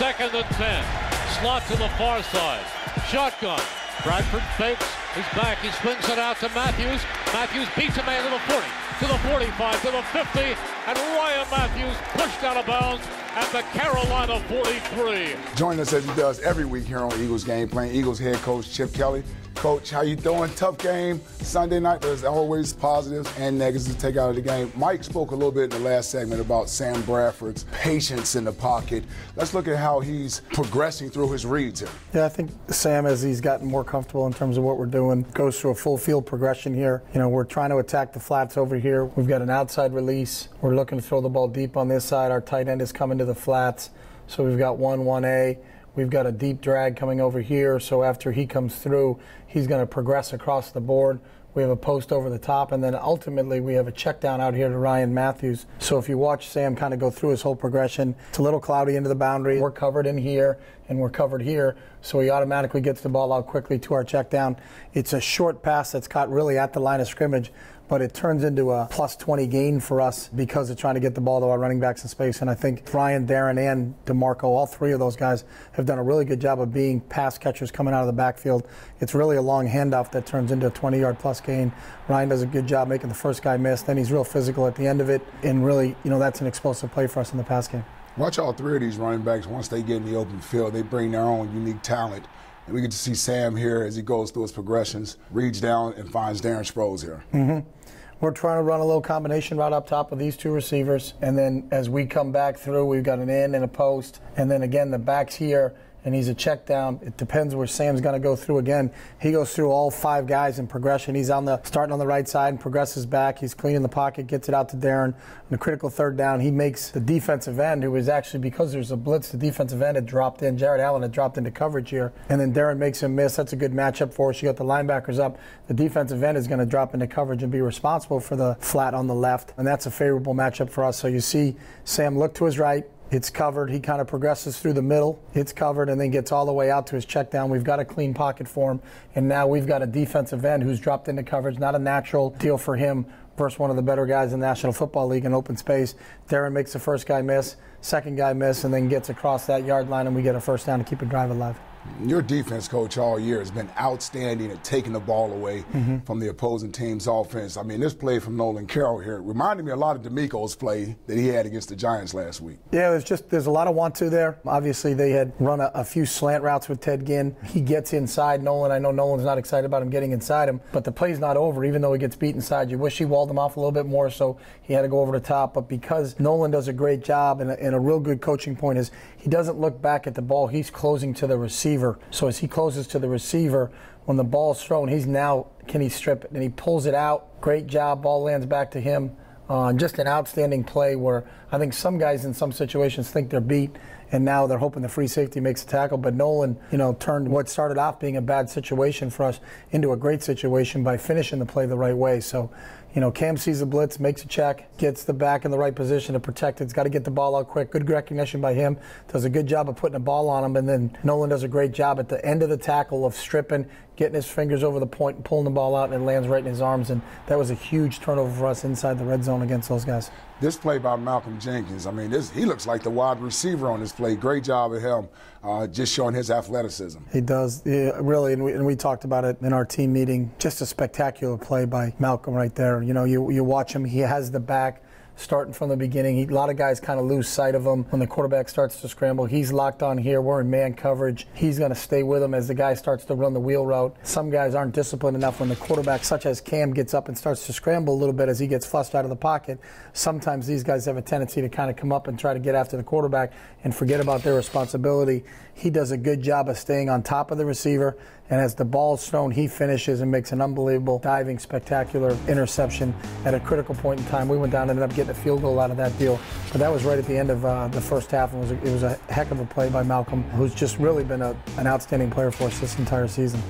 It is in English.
2nd and 10. Slot to the far side. Shotgun. Bradford fakes. He's back. He swings it out to Matthews. Matthews beats a man to the 40, to the 45, to the 50, and Ryan Matthews pushed out of bounds at the Carolina 43. Joining us as he does every week here on Eagles Game Plan, Eagles head coach Chip Kelly. Coach, how you doing? Tough game Sunday night. There's always positives and negatives to take out of the game. Mike spoke a little bit in the last segment about Sam Bradford's patience in the pocket. Let's look at how he's progressing through his reads here. Yeah, I think Sam, as he's gotten more comfortable in terms of what we're doing, goes through a full field progression here. You know, we're trying to attack the flats over here. We've got an outside release. We're looking to throw the ball deep on this side. Our tight end is coming to the flats. So we've got 1-1A. We've got a deep drag coming over here, so after he comes through, he's going to progress across the board. We have a post over the top, and then ultimately we have a check down out here to Ryan Matthews. So if you watch Sam kind of go through his whole progression, it's a little cloudy into the boundary. We're covered in here, and we're covered here, so he automatically gets the ball out quickly to our check down. It's a short pass that's caught really at the line of scrimmage, but it turns into a plus 20 gain for us because of trying to get the ball to our running backs in space. And I think Ryan, Darren, and DeMarco, all three of those guys have done a really good job of being pass catchers coming out of the backfield. It's really a long handoff that turns into a 20-yard plus gain. Ryan does a good job making the first guy miss. Then he's real physical at the end of it. And really, you know, that's an explosive play for us in the pass game. Watch all three of these running backs. Once they get in the open field, they bring their own unique talent. And we get to see Sam here as he goes through his progressions, reads down and finds Darren Sproles here. We're trying to run a little combination route up top of these two receivers, and then as we come back through, we've got an in and a post, and then again the back's here, and he's a check down. It depends where Sam's going to go through again. He goes through all five guys in progression. He's starting on the right side and progresses back. He's cleaning the pocket, gets it out to Darren. On a critical third down, he makes the defensive end, who is actually, because there's a blitz, the defensive end had dropped in. Jared Allen had dropped into coverage here, and then Darren makes him miss. That's a good matchup for us. You got the linebackers up. The defensive end is going to drop into coverage and be responsible for the flat on the left, and that's a favorable matchup for us. So you see Sam look to his right. It's covered. He kind of progresses through the middle. It's covered and then gets all the way out to his check down. We've got a clean pocket for him. And now we've got a defensive end who's dropped into coverage. Not a natural deal for him versus one of the better guys in the National Football League in open space. Darren makes the first guy miss, second guy miss, and then gets across that yard line, and we get a first down to keep a drive alive. Your defense coach all year has been outstanding at taking the ball away from the opposing team's offense. I mean, this play from Nolan Carroll here reminded me a lot of D'Amico's play that he had against the Giants last week. Yeah, there's a lot of want-to there. Obviously, they had run a few slant routes with Ted Ginn. He gets inside Nolan. I know Nolan's not excited about him getting inside him, but the play's not over, even though he gets beat inside. You wish he walled him off a little bit more, so he had to go over the top. But because Nolan does a great job, and a real good coaching point is he doesn't look back at the ball. He's closing to the receiver. So as he closes to the receiver, when the ball's thrown, can he strip it? And he pulls it out. Great job. Ball lands back to him. Just an outstanding play where I think some guys in some situations think they're beat, and now they're hoping the free safety makes a tackle. But Nolan, turned what started off being a bad situation for us into a great situation by finishing the play the right way. So, Cam sees the blitz, makes a check, gets the back in the right position to protect it. He's got to get the ball out quick. Good recognition by him. Does a good job of putting the ball on him, and then Nolan does a great job at the end of the tackle of stripping, getting his fingers over the point and pulling the ball out, and it lands right in his arms. And that was a huge turnover for us inside the red zone against those guys. This play by Malcolm Jenkins, I mean, he looks like the wide receiver on this play. Great job of him just showing his athleticism. He does, really, and we talked about it in our team meeting. Just a spectacular play by Malcolm right there. You watch him, he has the back starting from the beginning. A lot of guys kind of lose sight of him when the quarterback starts to scramble. He's locked on here. We're in man coverage. He's going to stay with him as the guy starts to run the wheel route. Some guys aren't disciplined enough when the quarterback, such as Cam, gets up and starts to scramble a little bit as he gets flushed out of the pocket. Sometimes these guys have a tendency to kind of come up and try to get after the quarterback and forget about their responsibility. He does a good job of staying on top of the receiver, and as the ball's thrown, he finishes and makes an unbelievable diving, spectacular interception at a critical point in time. We went down and ended up getting a field goal out of that deal, but that was right at the end of the first half. It was a heck of a play by Malcolm, who's just really been an outstanding player for us this entire season.